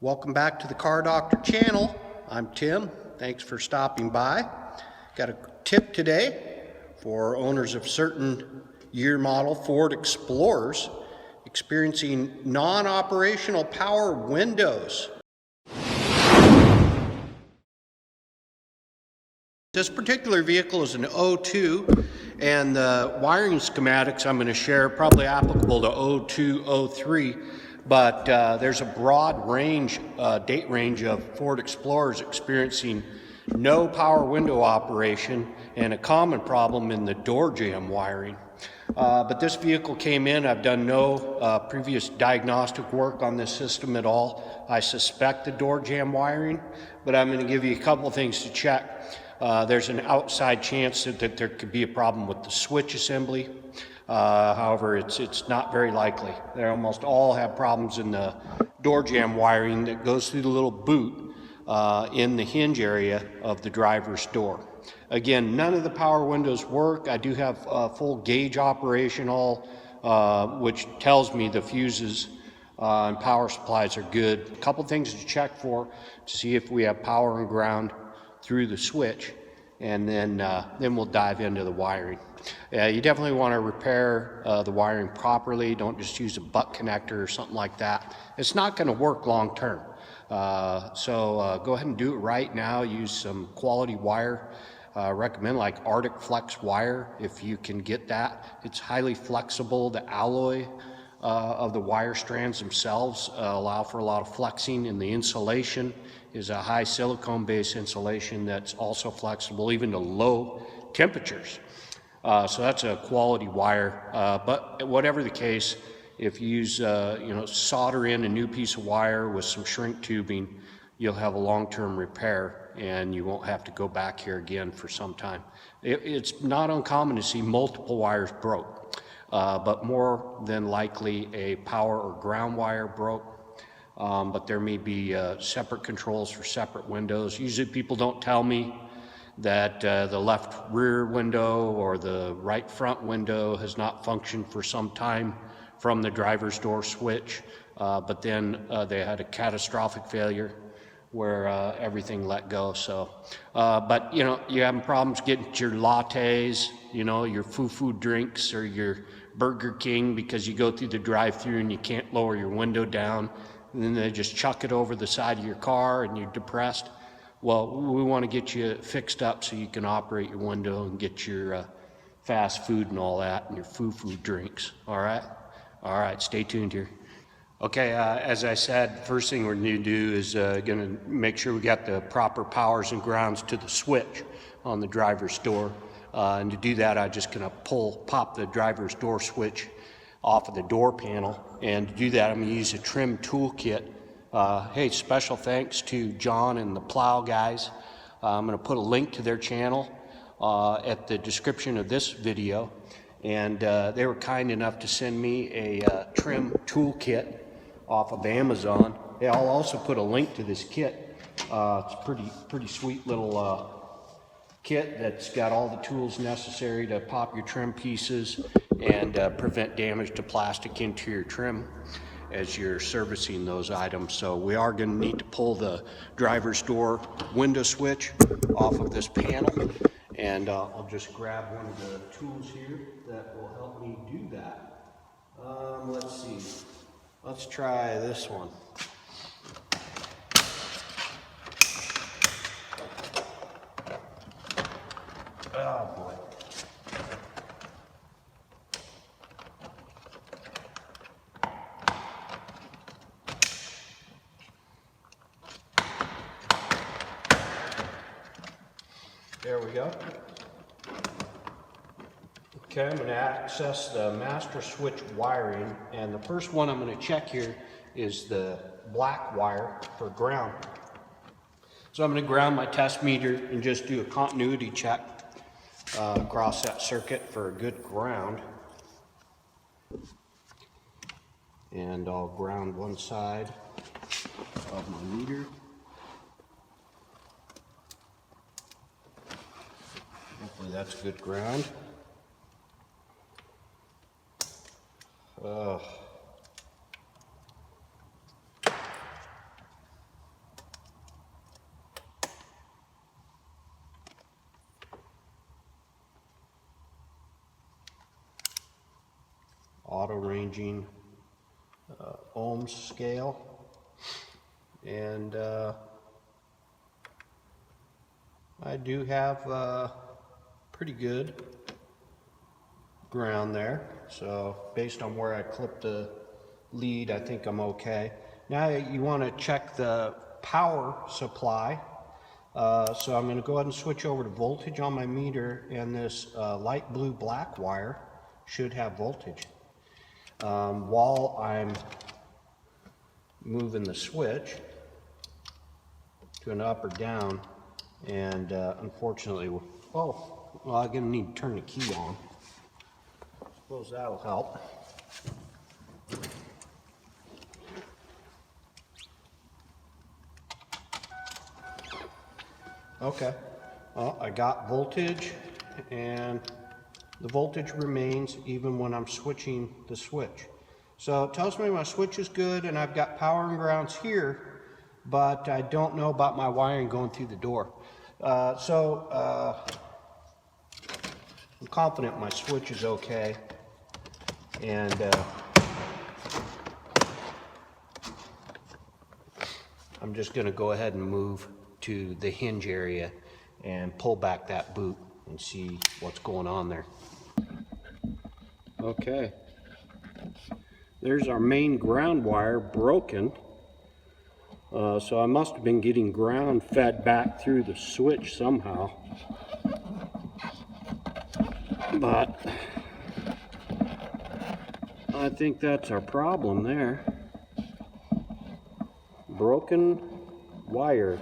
Welcome back to the Car Doctor channel. I'm Tim. Thanks for stopping by. Got a tip today for owners of certain year model Ford Explorers experiencing non-operational power windows. This particular vehicle is an 02, and the wiring schematics I'm going to share are probably applicable to 02, 03, but there's a broad range, date range of Ford Explorers experiencing no power window operation and a common problem in the door jamb wiring. But this vehicle came in, I've done no previous diagnostic work on this system at all. I suspect the door jamb wiring, but I'm going to give you a couple of things to check. There's an outside chance that there could be a problem with the switch assembly. However, it's not very likely. They almost all have problems in the door jamb wiring that goes through the little boot in the hinge area of the driver's door. Again, none of the power windows work. I do have full gauge operation which tells me the fuses and power supplies are good. A couple things to check for to see if we have power and ground through the switch, and then we'll dive into the wiring. You definitely want to repair the wiring properly. Don't just use a butt connector or something like that. It's not going to work long term. So go ahead and do it right now. Use some quality wire. Recommend like Arctic Flex wire if you can get that. It's highly flexible. The alloy of the wire strands themselves allow for a lot of flexing, and the insulation is a high silicone based insulation that's also flexible even to low temperatures. So that's a quality wire, but whatever the case, if you use solder in a new piece of wire with some shrink tubing, you'll have a long-term repair and you won't have to go back here again for some time. It's not uncommon to see multiple wires broke, but more than likely a power or ground wire broke. But there may be separate controls for separate windows. Usually people don't tell me that the left rear window or the right front window has not functioned for some time from the driver's door switch, but then they had a catastrophic failure where everything let go. So, but you're having problems getting your lattes, your foo-foo drinks or your Burger King because you go through the drive-thru and you can't lower your window down, and then they just chuck it over the side of your car and you're depressed. Well, we want to get you fixed up so you can operate your window and get your fast food and all that and your foo-foo drinks. All right, stay tuned here. Okay, as I said, first thing we're going to do is going to make sure we got the proper powers and grounds to the switch on the driver's door. And to do that, I'm just going to pop the driver's door switch off of the door panel. And to do that, I'm going to use a trim toolkit. Hey, special thanks to John and the Plow guys. I'm going to put a link to their channel at the description of this video. And they were kind enough to send me a trim toolkit off of Amazon. Hey, I'll also put a link to this kit. It's a pretty sweet little kit that's got all the tools necessary to pop your trim pieces and prevent damage to plastic interior trim as you're servicing those items. So we are going to need to pull the driver's door window switch off of this panel, and I'll just grab one of the tools here that will help me do that. Let's see. Let's try this one. Oh boy. There we go. Okay, I'm going to access the master switch wiring, and the first one I'm going to check here is the black wire for ground. So I'm going to ground my test meter and just do a continuity check across that circuit for a good ground. And I'll ground one side of my meter. Hopefully that's good ground. auto ranging ohms scale, and I do have pretty good ground there, so based on where I clipped the lead, I think I'm okay. Now you want to check the power supply, so I'm going to go ahead and switch over to voltage on my meter, and this light blue black wire should have voltage. While I'm moving the switch to an up or down, and unfortunately, well, I'm going to need to turn the key on. Suppose that'll help. Okay, well, I got voltage, and the voltage remains even when I'm switching the switch. So it tells me my switch is good and I've got power and grounds here, but I don't know about my wiring going through the door. I'm confident my switch is okay, and I'm just going to go ahead and move to the hinge area and pull back that boot and see what's going on there. Okay, there's our main ground wire broken, so I must have been getting ground fed back through the switch somehow, but I think that's our problem there. Broken wire.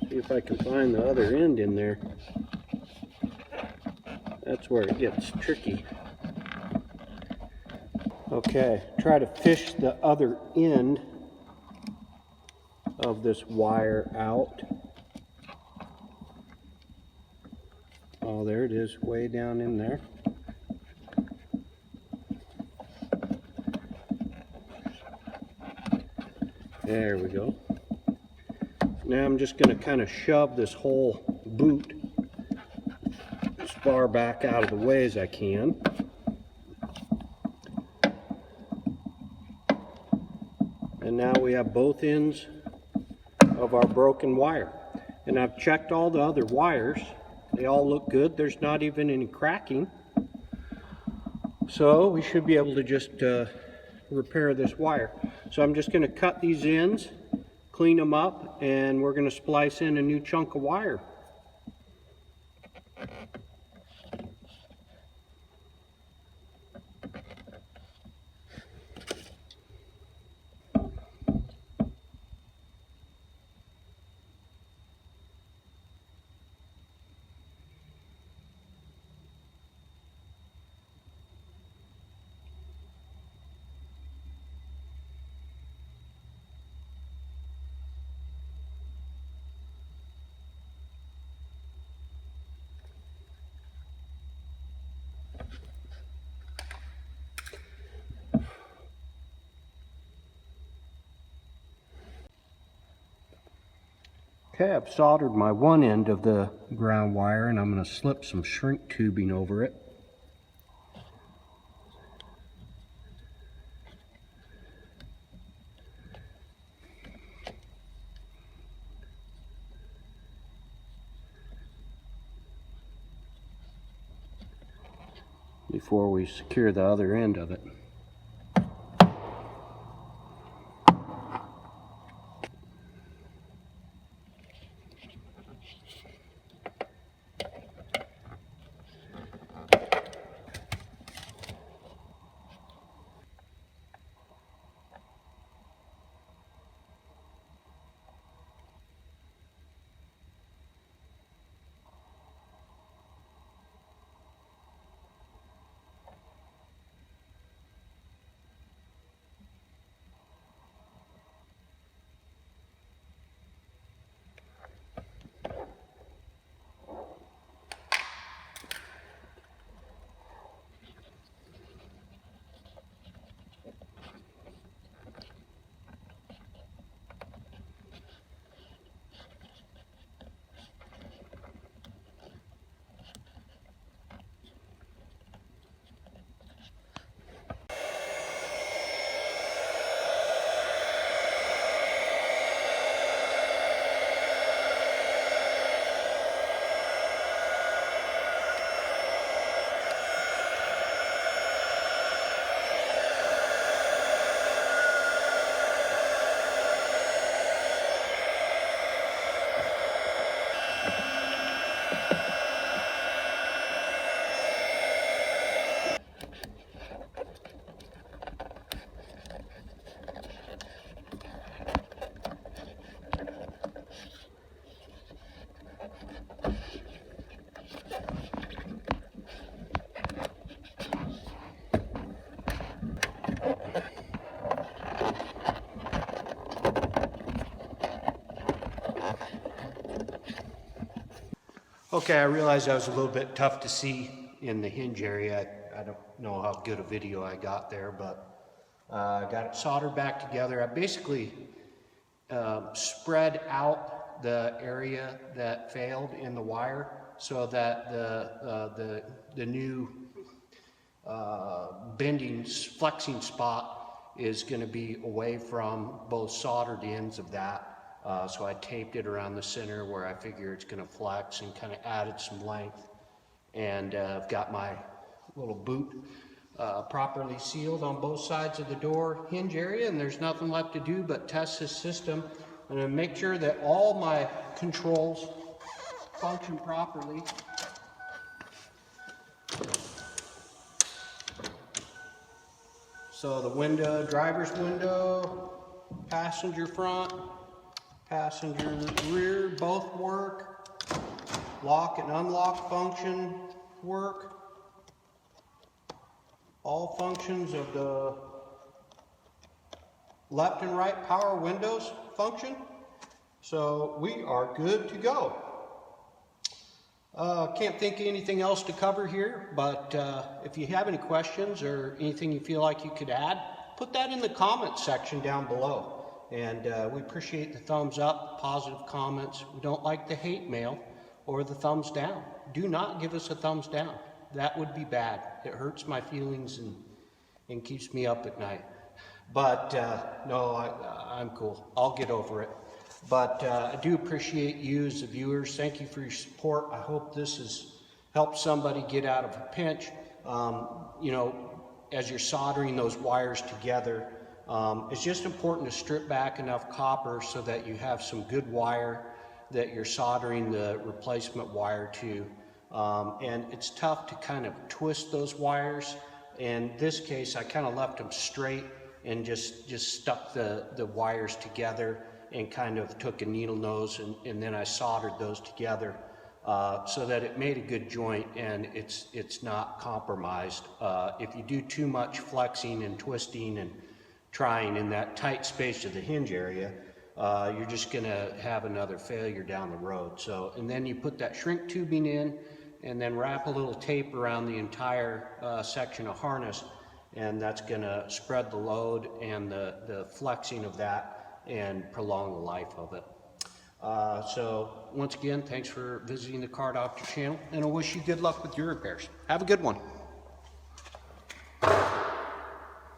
See if I can find the other end in there. That's where it gets tricky. Okay, try to fish the other end of this wire out. Oh, there it is, way down in there. There we go. Now I'm just going to kind of shove this whole boot as far back out of the way as I can. And now we have both ends of our broken wire. And I've checked all the other wires. They all look good. There's not even any cracking. So we should be able to just repair this wire. So I'm just going to cut these ends, clean them up, and we're going to splice in a new chunk of wire. Okay, I've soldered my one end of the ground wire, and I'm going to slip some shrink tubing over it. Before we secure the other end of it. Okay, I realized I was a little bit tough to see in the hinge area. I don't know how good a video I got there, but I got it soldered back together. I basically spread out the area that failed in the wire so that the new bending, flexing spot is going to be away from both soldered ends of that. So I taped it around the center where I figure it's going to flex, and kind of added some length. And I've got my little boot properly sealed on both sides of the door hinge area, and there's nothing left to do but test this system and make sure that all my controls function properly. So the window, driver's window, passenger front, passenger rear, both work. Lock and unlock function work. All functions of the left and right power windows function. So we are good to go. Can't think of anything else to cover here, but if you have any questions or anything you feel like you could add, put that in the comments section down below. And we appreciate the thumbs up, positive comments. We don't like the hate mail or the thumbs down. Do not give us a thumbs down. That would be bad. It hurts my feelings and keeps me up at night. But no, I'm cool. I'll get over it. But I do appreciate you as the viewers. Thank you for your support. I hope this has helped somebody get out of a pinch. You know, as you're soldering those wires together, it's just important to strip back enough copper so that you have some good wire that you're soldering the replacement wire to. And it's tough to kind of twist those wires. In this case, I kind of left them straight and just stuck the wires together and kind of took a needle nose and then I soldered those together so that it made a good joint and it's not compromised. If you do too much flexing and twisting and trying in that tight space of the hinge area, you're just going to have another failure down the road. So, and then you put that shrink tubing in and then wrap a little tape around the entire section of harness, and that's going to spread the load and the flexing of that and prolong the life of it. So once again, thanks for visiting the Car Doctor channel, and I wish you good luck with your repairs. Have a good one.